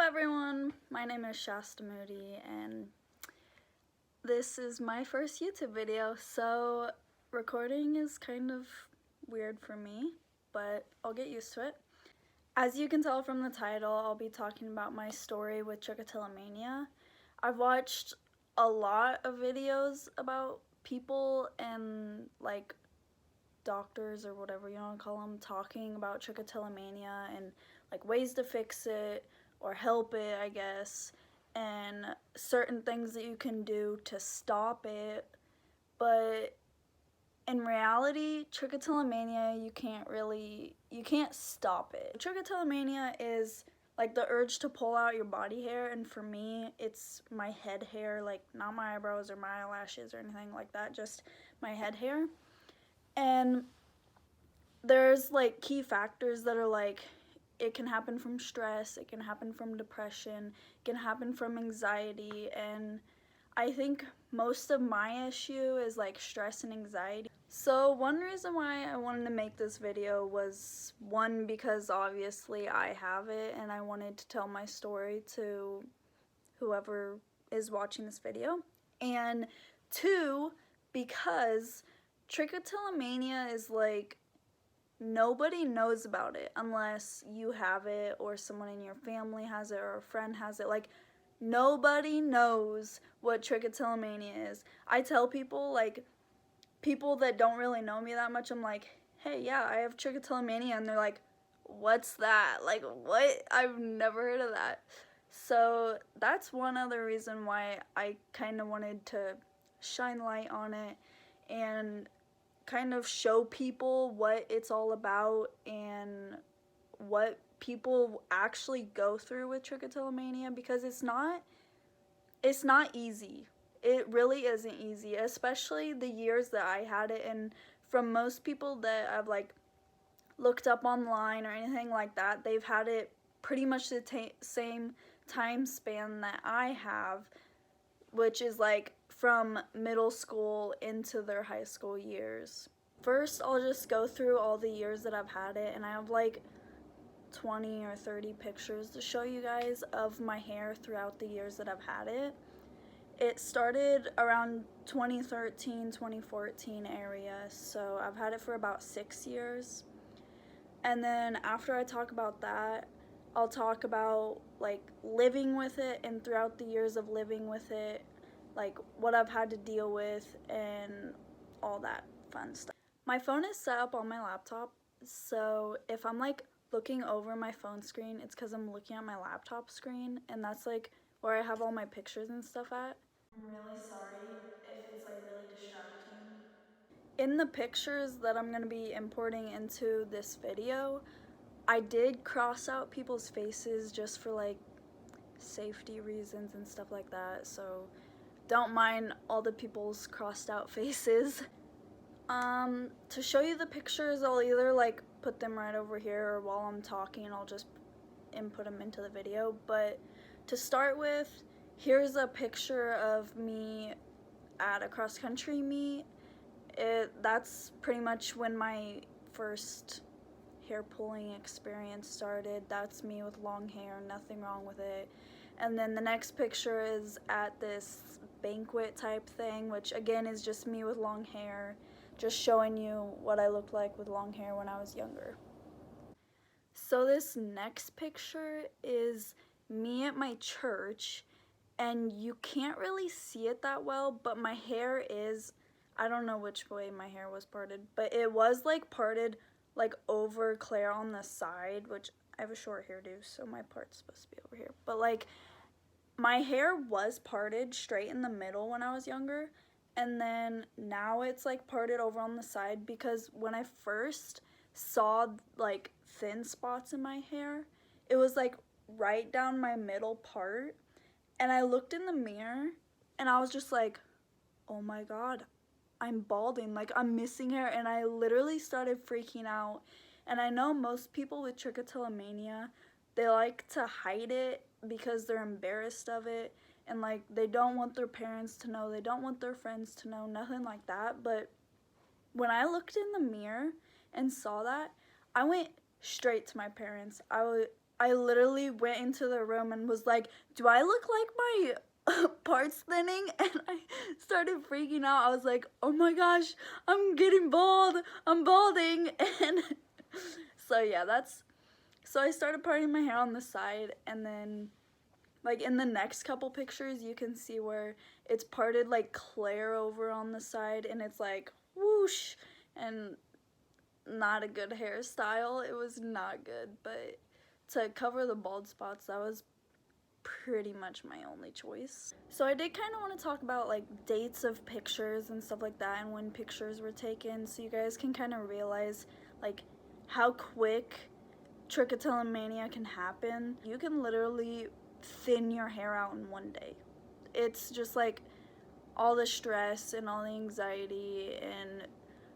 everyone, my name is Shasta Moody and this is my first YouTube video, so recording is kind of weird for me, but I'll get used to it. As you can tell from the title, I'll be talking about my story with Trichotillomania. I've watched a lot of videos about people and like doctors or whatever you want to call them talking about trichotillomania and like ways to fix it or help it, I guess, and certain things that you can do to stop it. But in reality, trichotillomania, you can't stop it. Trichotillomania is like the urge to pull out your body hair, and for me, it's my head hair, like not my eyebrows or my eyelashes or anything like that, just my head hair. And there's like key factors that are like, it can happen from stress, it can happen from depression, it can happen from anxiety, and I think most of my issue is like stress and anxiety. So one reason why I wanted to make this video was, one, because obviously I have it and I wanted to tell my story to whoever is watching this video, and two, because trichotillomania is like, nobody knows about it unless you have it or someone in your family has it or a friend has it. Like, nobody knows what trichotillomania is. I tell people, like, people that don't really know me that much, I'm like, hey, yeah, I have trichotillomania, and they're like, what's that? Like, what? I've never heard of that. So that's one other reason why I kind of wanted to shine light on it and kind of show people what it's all about and what people actually go through with trichotillomania, because it's not easy. It really isn't easy, especially the years that I had it. And from most people that I've like looked up online or anything like that, they've had it pretty much the same time span that I have, which is like from middle school into their high school years. First, I'll just go through all the years that I've had it, and I have like 20 or 30 pictures to show you guys of my hair throughout the years that I've had it. It started around 2013, 2014 area, so I've had it for about 6 years. And then after I talk about that, I'll talk about like living with it, and throughout the years of living with it, like what I've had to deal with and all that fun stuff. My phone is set up on my laptop, so if I'm like looking over my phone screen, it's because I'm looking at my laptop screen, and that's like where I have all my pictures and stuff at. I'm really sorry if it's like really distracting. In the pictures that I'm going to be importing into this video, I did cross out people's faces just for like safety reasons and stuff like that, so don't mind all the people's crossed out faces. To show you the pictures, I'll either like put them right over here, or while I'm talking I'll just input them into the video. But to start with, here's a picture of me at a cross-country meet. That's pretty much when my first hair pulling experience started. That's me with long hair, nothing wrong with it. And then the next picture is at this banquet type thing, which again is just me with long hair, just showing you what I looked like with long hair when I was younger. So this next picture is me at my church, and you can't really see it that well, but my hair is, I don't know which way my hair was parted, but it was like parted like over Claire on the side, which I have a short hairdo, so my part's supposed to be over here. But like, my hair was parted straight in the middle when I was younger, and then now it's like parted over on the side, because when I first saw like thin spots in my hair, it was like right down my middle part, and I looked in the mirror and I was just like, oh my god, I'm balding, like I'm missing hair. And I literally started freaking out. And I know most people with trichotillomania, they like to hide it because they're embarrassed of it, and like they don't want their parents to know, they don't want their friends to know, nothing like that. But when I looked in the mirror and saw that, I went straight to my parents. I literally went into the room and was like, do I look like my parts thinning? And I started freaking out. I was like, oh my gosh, I'm getting bald. I'm balding. And so yeah, so I started parting my hair on the side, and then like in the next couple pictures you can see where it's parted like clear over on the side, and it's like whoosh, and not a good hairstyle. It was not good, but to cover the bald spots, that was pretty much my only choice. So I did kind of want to talk about like dates of pictures and stuff like that, and when pictures were taken, so you guys can kind of realize like how quick trichotillomania can happen. You can literally thin your hair out in one day. It's just like all the stress and all the anxiety, and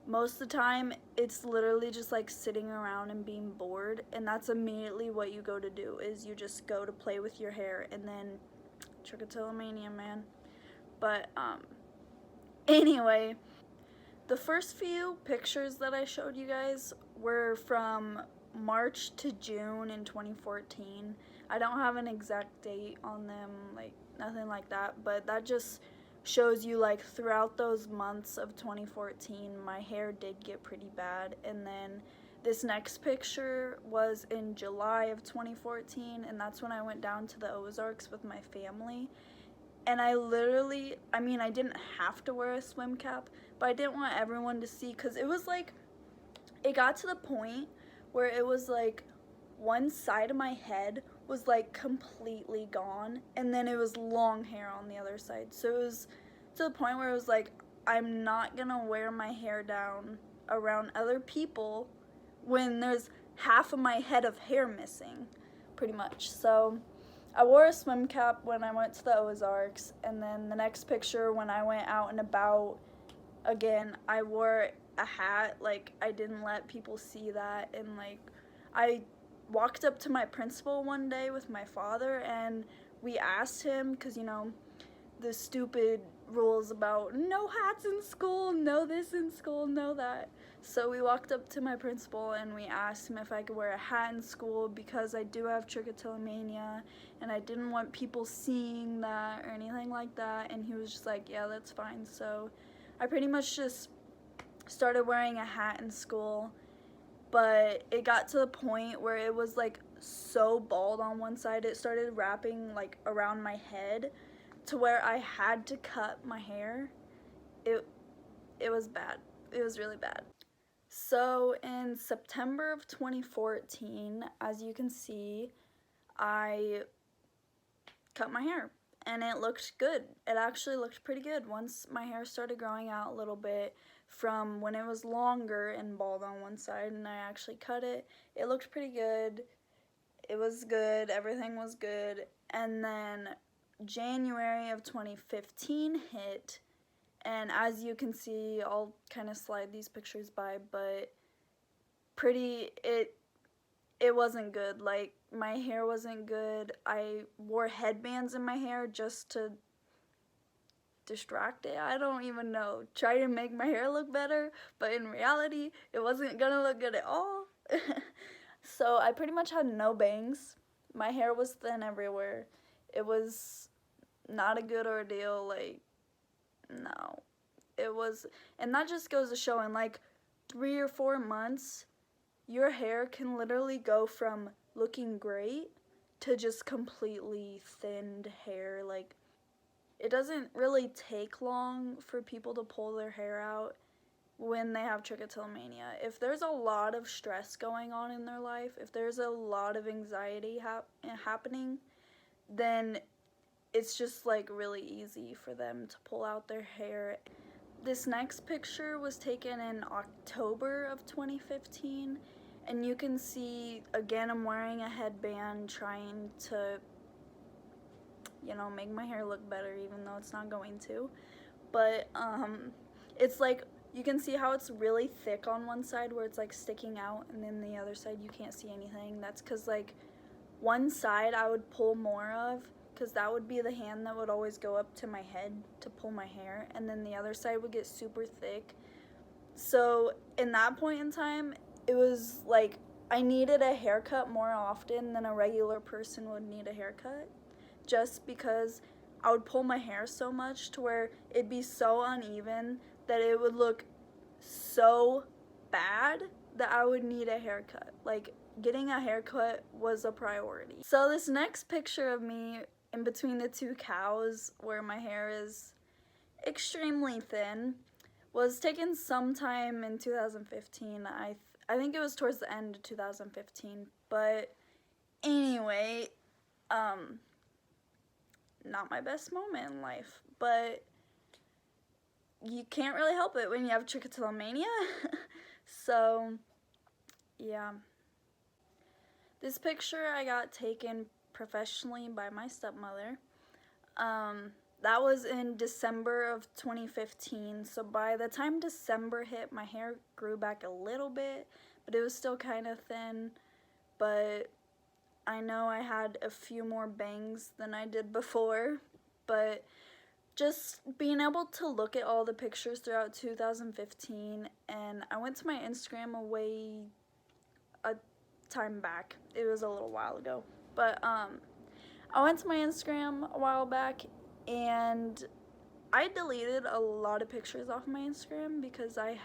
most of the time it's literally just like sitting around and being bored, and that's immediately what you go to do, is you just go to play with your hair, and then trichotillomania, man. But anyway, the first few pictures that I showed you guys were from March to June in 2014. I don't have an exact date on them, like nothing like that, but that just shows you like throughout those months of 2014 my hair did get pretty bad. And then this next picture was in July of 2014, and that's when I went down to the Ozarks with my family. And I literally, I mean, I didn't have to wear a swim cap, but I didn't want everyone to see, because it was like, it got to the point where it was like one side of my head was like completely gone, and then it was long hair on the other side. So it was to the point where it was like, I'm not gonna wear my hair down around other people when there's half of my head of hair missing, pretty much. So I wore a swim cap when I went to the Ozarks, and then the next picture when I went out and about, again, I wore a hat. Like, I didn't let people see that, and like, I walked up to my principal one day with my father, and we asked him, because you know, the stupid rules about no hats in school, no this in school, no that. So we walked up to my principal and we asked him if I could wear a hat in school, because I do have trichotillomania and I didn't want people seeing that or anything like that. And he was just like, yeah, that's fine. So I pretty much just started wearing a hat in school, but it got to the point where it was like so bald on one side, it started wrapping like around my head to where I had to cut my hair. It was bad. It was really bad. So in September of 2014, as you can see, I cut my hair, and it looked good. It actually looked pretty good once my hair started growing out a little bit from when it was longer and bald on one side, and I actually cut it. It looked pretty good. It was good. Everything was good. And then January of 2015 hit, and as you can see, I'll kind of slide these pictures by, but it wasn't good. Like, my hair wasn't good. I wore headbands in my hair just to distract it. I don't even know. Try to make my hair look better, but in reality, it wasn't gonna look good at all. So I pretty much had no bangs. My hair was thin everywhere. It was not a good ordeal. Like, no. It was, and that just goes to show, in like 3 or 4 months, your hair can literally go from looking great to just completely thinned hair. Like, it doesn't really take long for people to pull their hair out when they have trichotillomania. If there's a lot of stress going on in their life, if there's a lot of anxiety happening, then it's just like really easy for them to pull out their hair. This next picture was taken in October of 2015, and you can see, again, I'm wearing a headband trying to, you know, make my hair look better, even though it's not going to. But it's like, you can see how it's really thick on one side where it's like sticking out, and then the other side you can't see anything. That's because like one side I would pull more of, because that would be the hand that would always go up to my head to pull my hair, and then the other side would get super thick. So in that point in time, it was like I needed a haircut more often than a regular person would need a haircut, just because I would pull my hair so much to where it'd be so uneven that it would look so bad that I would need a haircut. Like, getting a haircut was a priority. So this next picture of me in between the two cows where my hair is extremely thin was taken sometime in 2015. I think it was towards the end of 2015, but anyway, not my best moment in life, but you can't really help it when you have trichotillomania. So yeah, this picture I got taken professionally by my stepmother. That was in December of 2015, so by the time December hit, my hair grew back a little bit, but it was still kind of thin. But I know I had a few more bangs than I did before, but just being able to look at all the pictures throughout 2015, and I went to my Instagram a time back. It was a little while ago, but I went to my Instagram a while back, and I deleted a lot of pictures off my Instagram because I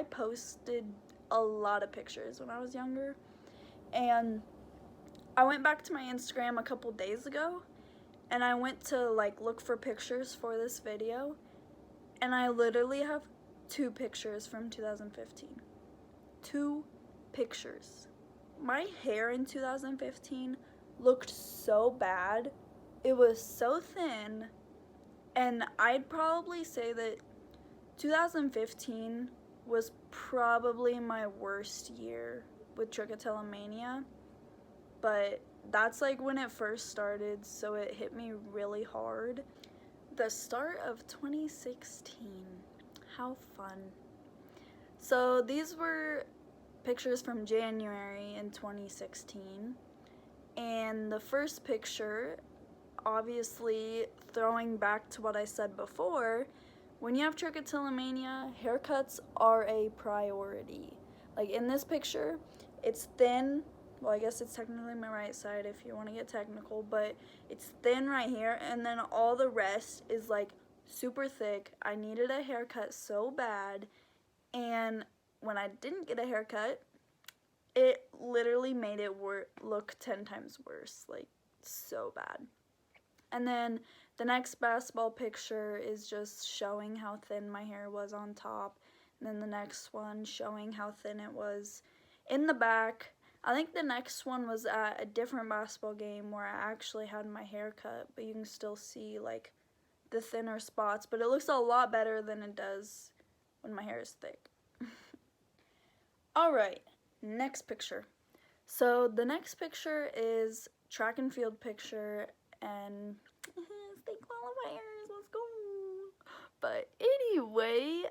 posted a lot of pictures when I was younger, and I went back to my Instagram a couple days ago, and I went to like look for pictures for this video, and I literally have 2 pictures from 2015. 2 pictures. My hair in 2015 looked so bad. It was so thin, and I'd probably say that 2015 was probably my worst year with trichotillomania, but that's like when it first started, so it hit me really hard. The start of 2016, how fun. So these were pictures from January in 2016, and the first picture, obviously throwing back to what I said before, when you have trichotillomania, haircuts are a priority. Like in this picture, it's thin. Well, I guess it's technically my right side if you want to get technical, but it's thin right here, and then all the rest is like super thick. I needed a haircut so bad, and when I didn't get a haircut, it literally made it look 10 times worse, like so bad. And then the next basketball picture is just showing how thin my hair was on top, and then the next one showing how thin it was in the back. I think the next one was at a different basketball game where I actually had my hair cut, but you can still see like the thinner spots, but it looks a lot better than it does when my hair is thick. Alright, next picture. So the next picture is track and field picture, and state qualifiers, let's go. But anyway,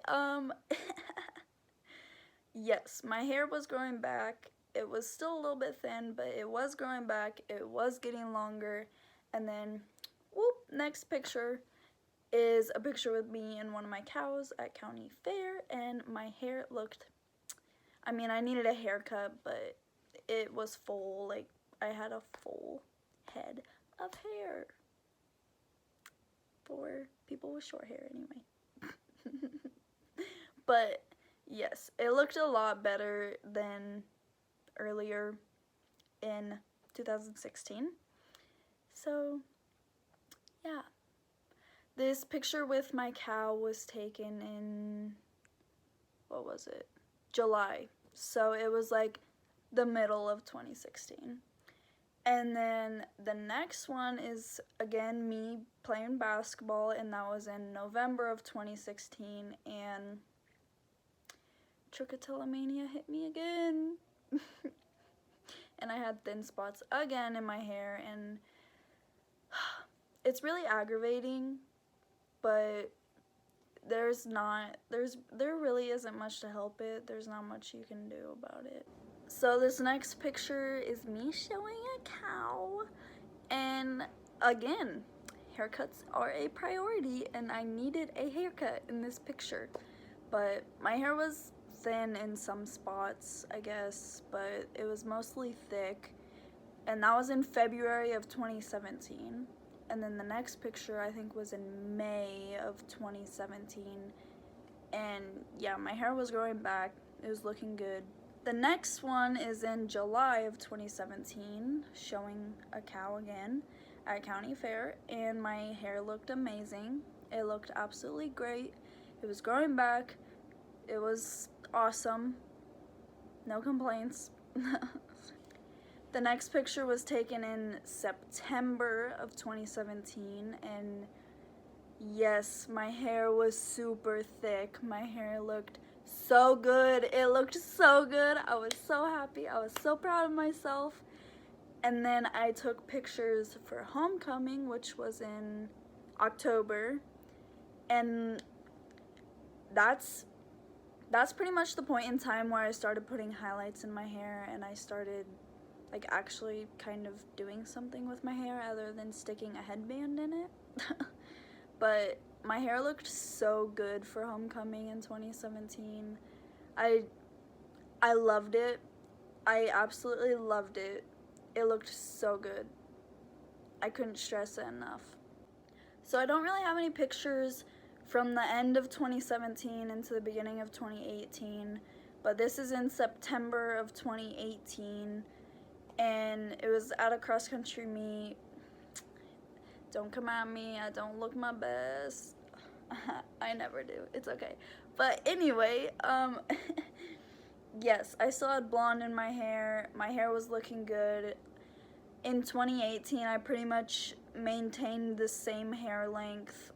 yes, my hair was growing back. It was still a little bit thin, but it was growing back. It was getting longer. And then, whoop, next picture is a picture with me and one of my cows at county fair, and my hair looked, I mean, I needed a haircut, but it was full. Like, I had a full head of hair. For people with short hair, anyway. But yes, it looked a lot better than earlier in 2016. So yeah, this picture with my cow was taken in, what was it, July. So it was like the middle of 2016. And then the next one is, again, me playing basketball, and that was in November of 2016, and trichotillomania hit me again. And I had thin spots again in my hair, and it's really aggravating, but there really isn't much to help it. There's not much you can do about it. So this next picture is me showing a cow, and again, haircuts are a priority, and I needed a haircut in this picture, but my hair was thin in some spots, I guess, but it was mostly thick. And that was in February of 2017. And then the next picture, I think, was in May of 2017. And yeah, my hair was growing back. It was looking good. The next one is in July of 2017, showing a cow again at County Fair, and my hair looked amazing. It looked absolutely great. It was growing back. It was awesome. No complaints. The next picture was taken in September of 2017, and yes, my hair was super thick. My hair looked so good. It looked so good. I was so happy. I was so proud of myself. And then I took pictures for homecoming, which was in October. And that's pretty much the point in time where I started putting highlights in my hair, and I started like actually kind of doing something with my hair other than sticking a headband in it. But my hair looked so good for homecoming in 2017. I loved it. I absolutely loved it. It looked so good. I couldn't stress it enough. So I don't really have any pictures from the end of 2017 into the beginning of 2018, but this is in September of 2018, and it was at a cross-country meet. Don't come at me, I don't look my best. I never do, it's okay. But anyway, yes, I still had blonde in my hair. My hair was looking good. In 2018, I pretty much maintained the same hair length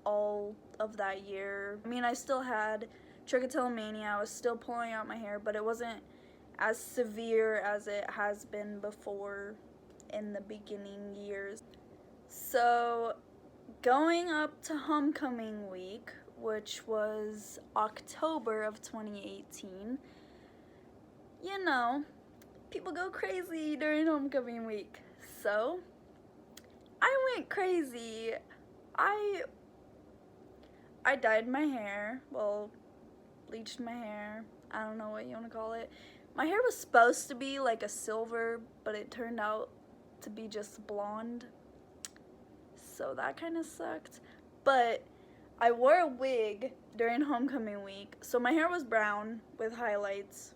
all of that year. I mean, I still had Trichotillomania. I was still pulling out my hair, but it wasn't as severe as it has been before in the beginning years. So, going up to homecoming week, which was October of 2018, you know, people go crazy during homecoming week. So, I went crazy. I dyed my hair, well, bleached my hair, I don't know what you want to call it. My hair was supposed to be like a silver, but it turned out to be just blonde, so that kind of sucked. But I wore a wig during homecoming week, so my hair was brown with highlights,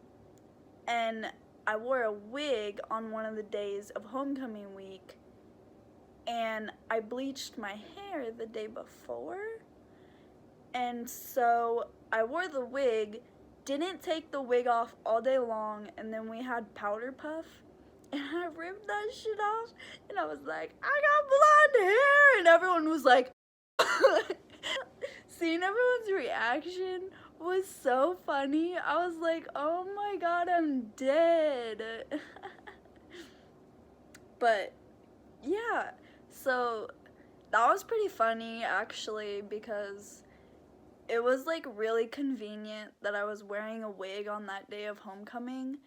and I wore a wig on one of the days of homecoming week, and I bleached my hair the day before. And so I wore the wig, didn't take the wig off all day long, and then we had powder puff, and I ripped that shit off, and I was like, I got blonde hair, and everyone was like, seeing everyone's reaction was so funny. I was like, oh my god, I'm dead. But yeah, so that was pretty funny actually, because it was like really convenient that I was wearing a wig on that day of homecoming,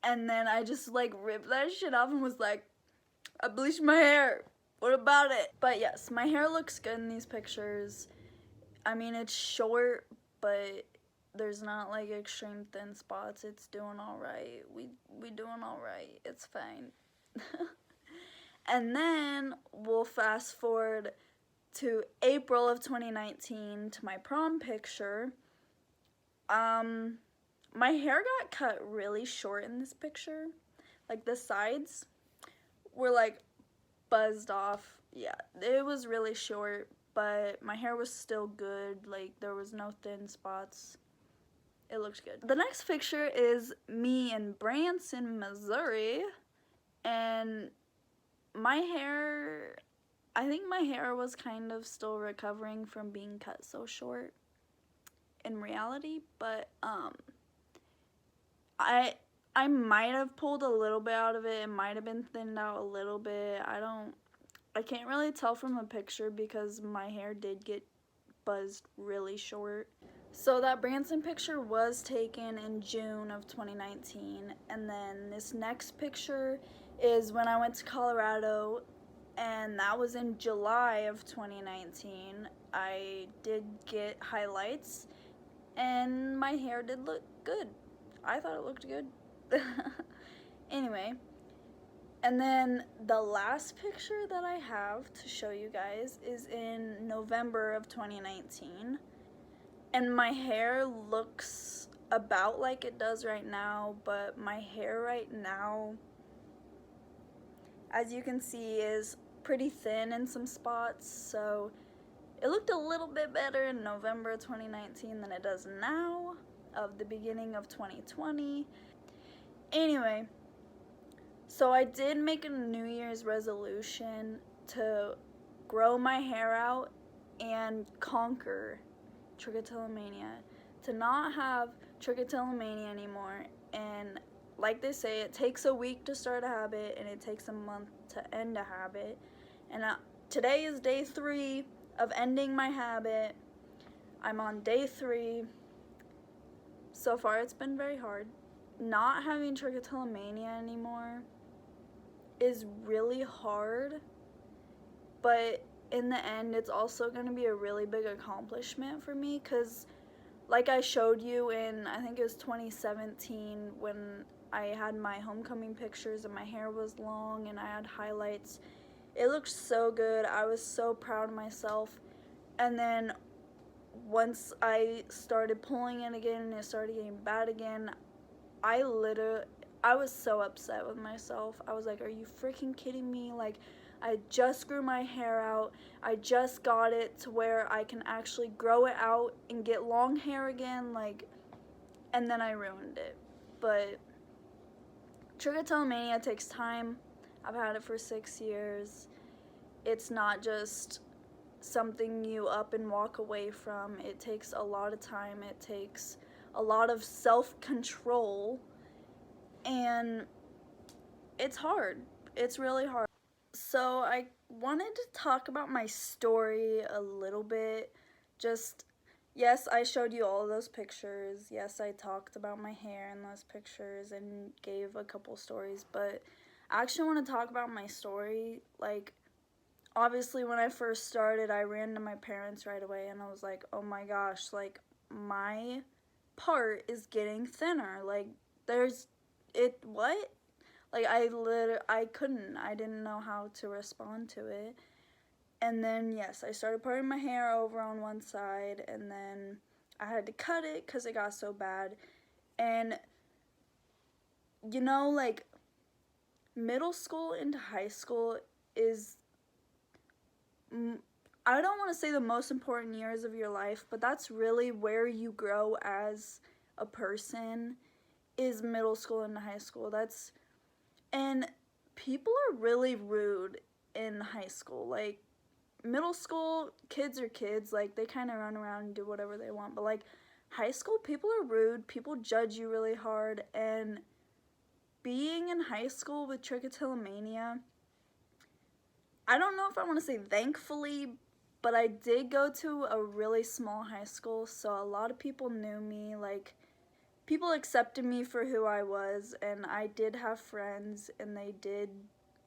and then I just like ripped that shit off and was like, I bleached my hair, what about it? But yes, my hair looks good in these pictures. I mean, it's short, but there's not like extreme thin spots. It's doing alright. We doing alright. It's fine. And then we'll fast forward to April of 2019 to my prom picture. My hair got cut really short in this picture. Like the sides were like buzzed off. Yeah, it was really short, but my hair was still good. Like there was no thin spots. It looked good. The next picture is me in Branson, Missouri, and my hair, I think my hair was kind of still recovering from being cut so short in reality, but I might have pulled a little bit out of it. It might have been thinned out a little bit. I can't really tell from the picture because my hair did get buzzed really short. So that Branson picture was taken in June of 2019, and then this next picture is when I went to Colorado, and that was in July of 2019. I did get highlights, and my hair did look good. I thought it looked good. Anyway, and then the last picture that I have to show you guys is in November of 2019. And my hair looks about like it does right now, but my hair right now, as you can see, is pretty thin in some spots. So it looked a little bit better in November 2019 than it does now, of the beginning of 2020. Anyway, so I did make a New Year's resolution to grow my hair out and conquer trichotillomania, to not have trichotillomania anymore. And like they say, it takes a week to start a habit and it takes a month to end a habit. And today is day 3 of ending my habit. I'm on day 3. So far it's been very hard. Not having trichotillomania anymore is really hard, but in the end it's also going to be a really big accomplishment for me, because like I showed you in, I think it was 2017, when I had my homecoming pictures and my hair was long and I had highlights. It looked so good. I was so proud of myself. And then once I started pulling it again and it started getting bad again, I was so upset with myself. I was like, are you freaking kidding me? Like, I just grew my hair out. I just got it to where I can actually grow it out and get long hair again, like, and then I ruined it. But trichotillomania takes time. I've had it for 6 years. It's not just something you up and walk away from. It takes a lot of time. It takes a lot of self-control, and it's hard. It's really hard. So I wanted to talk about my story a little bit. Just, yes, I showed you all of those pictures. Yes, I talked about my hair in those pictures and gave a couple stories, but I actually want to talk about my story. Like, obviously when I first started, I ran to my parents right away and I was like, oh my gosh, like, my part is getting thinner. Like, what? Like, I didn't know how to respond to it. And then, yes, I started parting my hair over on one side, and then I had to cut it because it got so bad. And, you know, like, middle school into high school is, I don't want to say the most important years of your life, but that's really where you grow as a person, is middle school into high school. And people are really rude in high school. Like, middle school, kids are kids. Like, they kind of run around and do whatever they want. But, like, high school, people are rude. People judge you really hard. And being in high school with trichotillomania, I don't know if I want to say thankfully, but I did go to a really small high school. So a lot of people knew me. Like, people accepted me for who I was, and I did have friends, and they did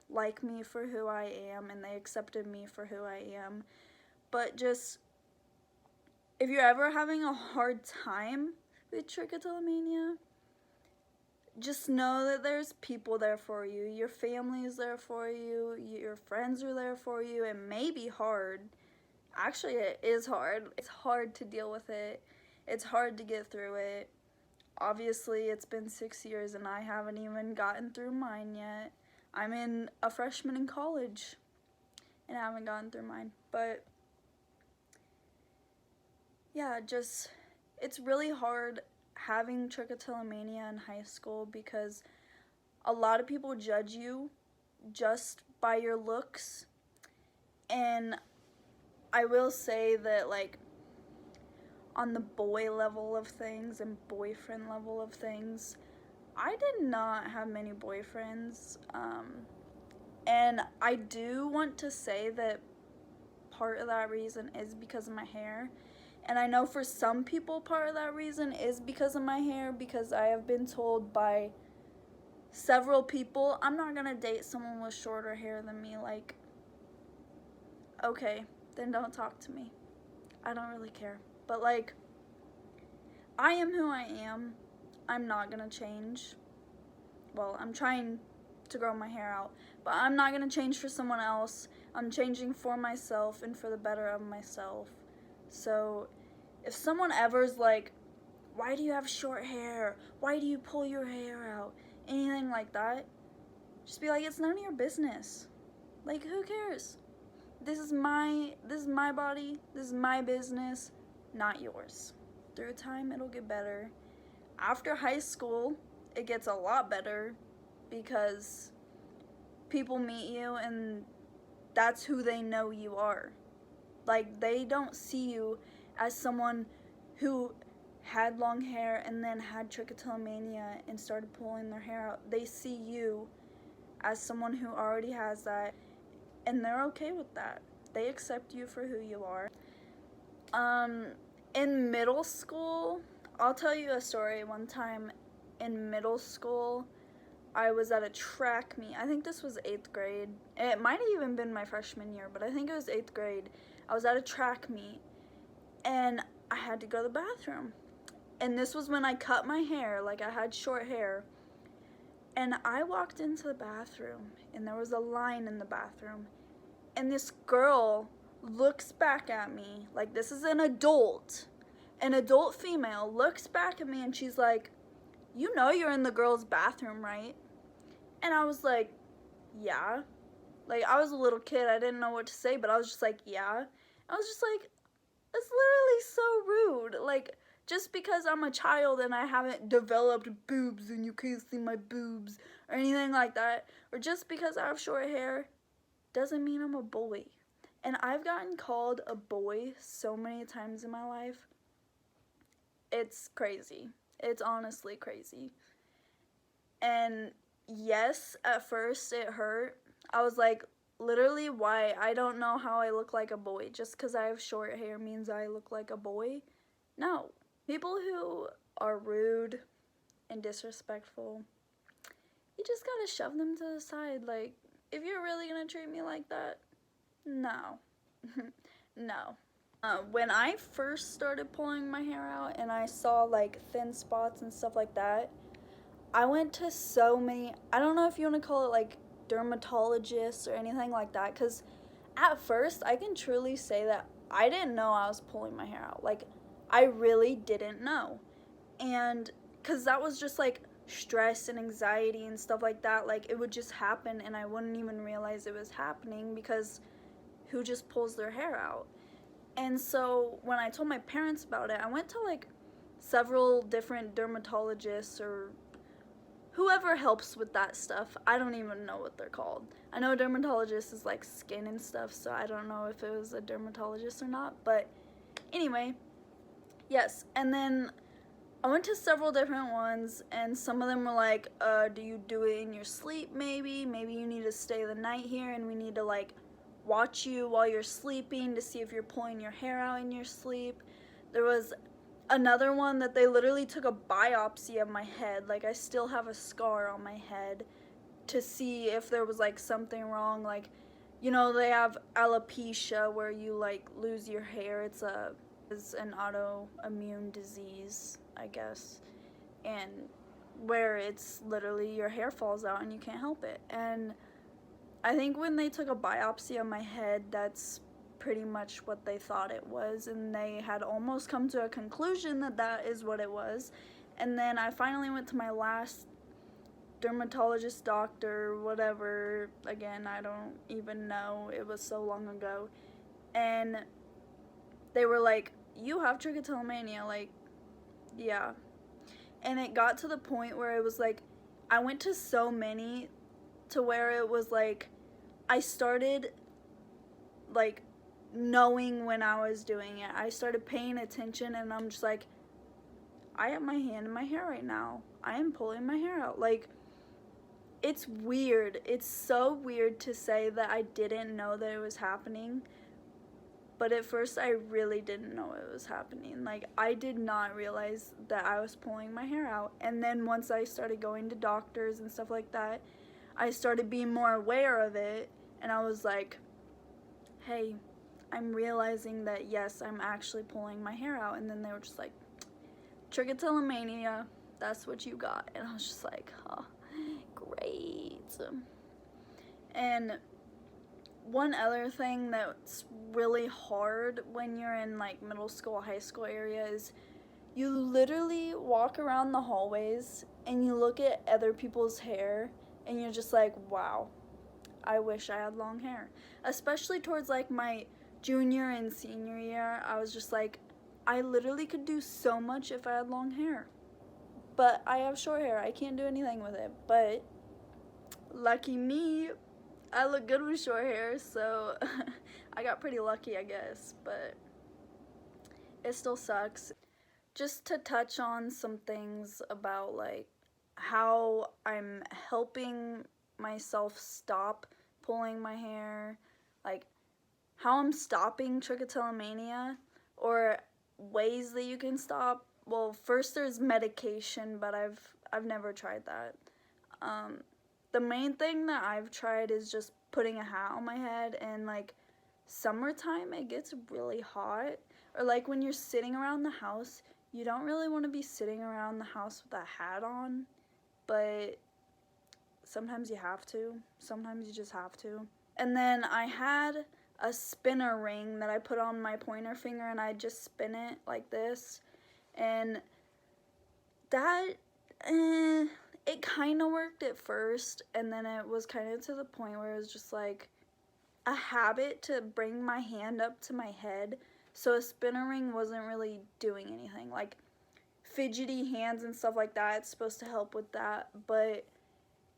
like me for who I am, and they accepted me for who I am. But just, if you're ever having a hard time with trichotillomania, just know that there's people there for you. Your family is there for you. Your friends are there for you. It may be hard. Actually, it is hard. It's hard to deal with it. It's hard to get through it. Obviously, it's been 6 years and I haven't even gotten through mine yet. I'm a freshman in college and I haven't gotten through mine. But yeah, it's really hard having trichotillomania in high school, because a lot of people judge you just by your looks. And I will say that, like, on the boy level of things and boyfriend level of things, I did not have many boyfriends, and I do want to say that part of that reason is because of my hair, and I know for some people part of that reason is because of my hair, because I have been told by several people, I'm not gonna date someone with shorter hair than me. Like, okay, then don't talk to me. I don't really care. But, like, I am who I am. I'm not gonna change. Well, I'm trying to grow my hair out, but I'm not gonna change for someone else. I'm changing for myself and for the better of myself. So if someone ever's like, why do you have short hair? Why do you pull your hair out? Anything like that, just be like, it's none of your business. Like, who cares? This is my body, this is my business, not yours. Through time, it'll get better. After high school, it gets a lot better because people meet you and that's who they know you are. Like, they don't see you as someone who had long hair and then had trichotillomania and started pulling their hair out. They see you as someone who already has that, and they're okay with that. They accept you for who you are. In middle school, I'll tell you a story. One time in middle school, I was at a track meet. I think this was 8th grade. It might have even been my freshman year, but I think it was 8th grade. I was at a track meet, and I had to go to the bathroom. And this was when I cut my hair, like I had short hair. And I walked into the bathroom, and there was a line in the bathroom. And this girl looks back at me, like this is an adult female, looks back at me and she's like, you know you're in the girls' bathroom, right? And I was like, yeah. Like, I was a little kid, I didn't know what to say, but I was just like, yeah. I was just like, that's literally so rude. Like, just because I'm a child and I haven't developed boobs and you can't see my boobs or anything like that, or just because I have short hair, doesn't mean I'm a boy. And I've gotten called a boy so many times in my life. It's crazy. It's honestly crazy. And yes, at first it hurt. I was like, literally, why? I don't know how I look like a boy. Just because I have short hair means I look like a boy? No. People who are rude and disrespectful, you just gotta shove them to the side. Like, if you're really gonna treat me like that, no. No. When I first started pulling my hair out and I saw like thin spots and stuff like that, I went to so many, I don't know if you want to call it like dermatologists or anything like that, because at first I can truly say that I didn't know I was pulling my hair out. Like, I really didn't know. And because that was just like stress and anxiety and stuff like that. Like, it would just happen and I wouldn't even realize it was happening, because who just pulls their hair out? And so when I told my parents about it, I went to like several different dermatologists or whoever helps with that stuff. I don't even know what they're called. I know a dermatologist is like skin and stuff, so I don't know if it was a dermatologist or not. But anyway, yes. And then I went to several different ones, and some of them were like, do you do it in your sleep maybe? Maybe you need to stay the night here and we need to like watch you while you're sleeping to see if you're pulling your hair out in your sleep. There was another one that they literally took a biopsy of my head. Like, I still have a scar on my head to see if there was like something wrong. Like, you know, they have alopecia where you like lose your hair. It's an autoimmune disease, I guess, and where it's literally your hair falls out and you can't help it. And I think when they took a biopsy of my head, that's pretty much what they thought it was, and they had almost come to a conclusion that that is what it was. And then I finally went to my last dermatologist, doctor, whatever, again, I don't even know, it was so long ago, and they were like, you have trichotillomania, like, yeah. And it got to the point where it was like, I went to so many to where it was like, I started like knowing when I was doing it. I started paying attention, and I'm just like, I have my hand in my hair right now. I am pulling my hair out. Like, it's weird. It's so weird to say that I didn't know that it was happening. But at first, I really didn't know it was happening. Like, I did not realize that I was pulling my hair out. And then once I started going to doctors and stuff like that, I started being more aware of it. And I was like, hey, I'm realizing that, yes, I'm actually pulling my hair out. And then they were just like, Trichotillomania, that's what you got. And I was just like, oh, great. And one other thing that's really hard when you're in like middle school, high school area is you literally walk around the hallways and you look at other people's hair and you're just like, wow, I wish I had long hair. Especially towards like my junior and senior year, I was just like, I literally could do so much if I had long hair. But I have short hair, I can't do anything with it. But lucky me, I look good with short hair, so I got pretty lucky, I guess, but it still sucks. Just to touch on some things about like how I'm helping myself stop pulling my hair, like how I'm stopping trichotillomania, or ways that you can stop. Well, first there's medication, but I've never tried that. The main thing that I've tried is just putting a hat on my head, and like summertime it gets really hot, or like when you're sitting around the house, you don't really want to be sitting around the house with a hat on, but sometimes you have to. Sometimes you just have to. And then I had a spinner ring that I put on my pointer finger, and I just spin it like this, and that it kind of worked at first, and then it was kind of to the point where it was just like a habit to bring my hand up to my head, so a spinner ring wasn't really doing anything. Like fidgety hands and stuff like that, it's supposed to help with that, but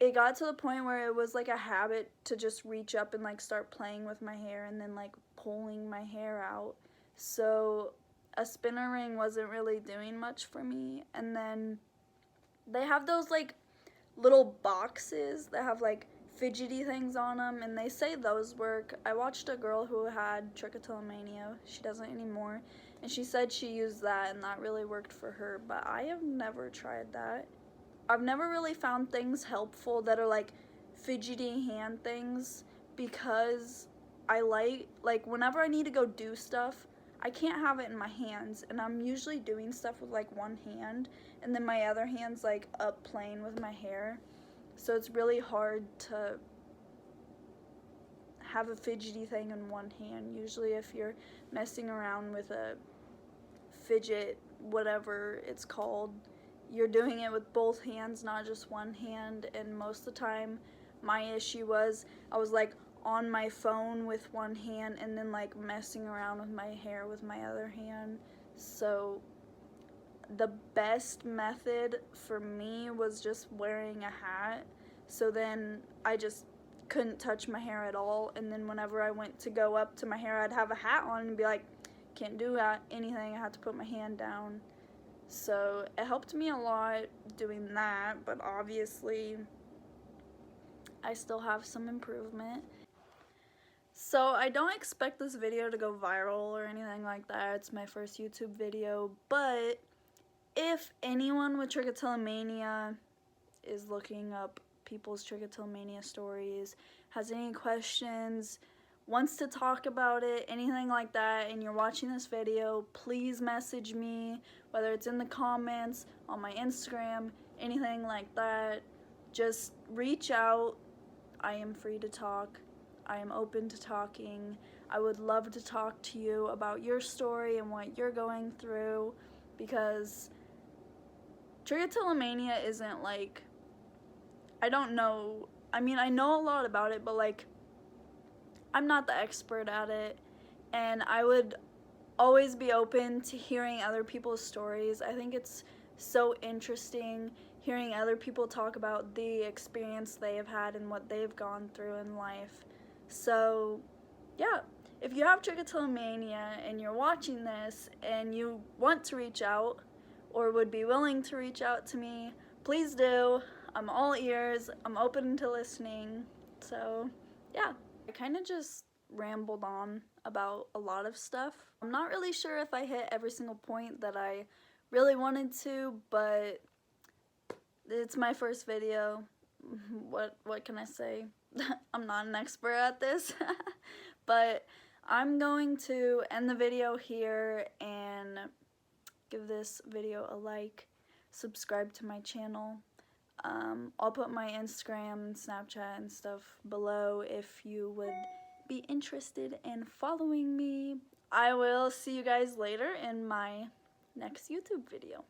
it got to the point where it was like a habit to just reach up and like start playing with my hair and then like pulling my hair out. So a spinner ring wasn't really doing much for me. And then they have those like little boxes that have like fidgety things on them, and they say those work. I watched a girl who had trichotillomania, she doesn't anymore, and she said she used that and that really worked for her, but I have never tried that. I've never really found things helpful that are like fidgety hand things, because I like whenever I need to go do stuff, I can't have it in my hands, and I'm usually doing stuff with like one hand, and then my other hand's like up playing with my hair. So it's really hard to have a fidgety thing in one hand. Usually if you're messing around with a fidget, whatever it's called, you're doing it with both hands, not just one hand. And most of the time my issue was I was like on my phone with one hand and then like messing around with my hair with my other hand. So the best method for me was just wearing a hat, so then I just couldn't touch my hair at all, and then whenever I went to go up to my hair, I'd have a hat on and be like, can't do anything, I had to put my hand down. So it helped me a lot doing that, but obviously I still have some improvement. So I don't expect this video to go viral or anything like that. It's my first YouTube video, but if anyone with trichotillomania is looking up people's trichotillomania stories, has any questions, wants to talk about it, anything like that, and you're watching this video, please message me, whether it's in the comments, on my Instagram, anything like that. Just reach out. I am free to talk. I am open to talking. I would love to talk to you about your story and what you're going through, because trichotillomania isn't like, I don't know, I mean, I know a lot about it, but like, I'm not the expert at it, and I would always be open to hearing other people's stories. I think it's so interesting hearing other people talk about the experience they have had and what they've gone through in life. So yeah, if you have trichotillomania and you're watching this and you want to reach out or would be willing to reach out to me, please do. I'm all ears. I'm open to listening. So yeah, I kind of just rambled on about a lot of stuff. I'm not really sure if I hit every single point that I really wanted to, but it's my first video. What can I say? I'm not an expert at this. But I'm going to end the video here and give this video a like, subscribe to my channel. I'll put my Instagram and Snapchat and stuff below if you would be interested in following me. I will see you guys later in my next YouTube video.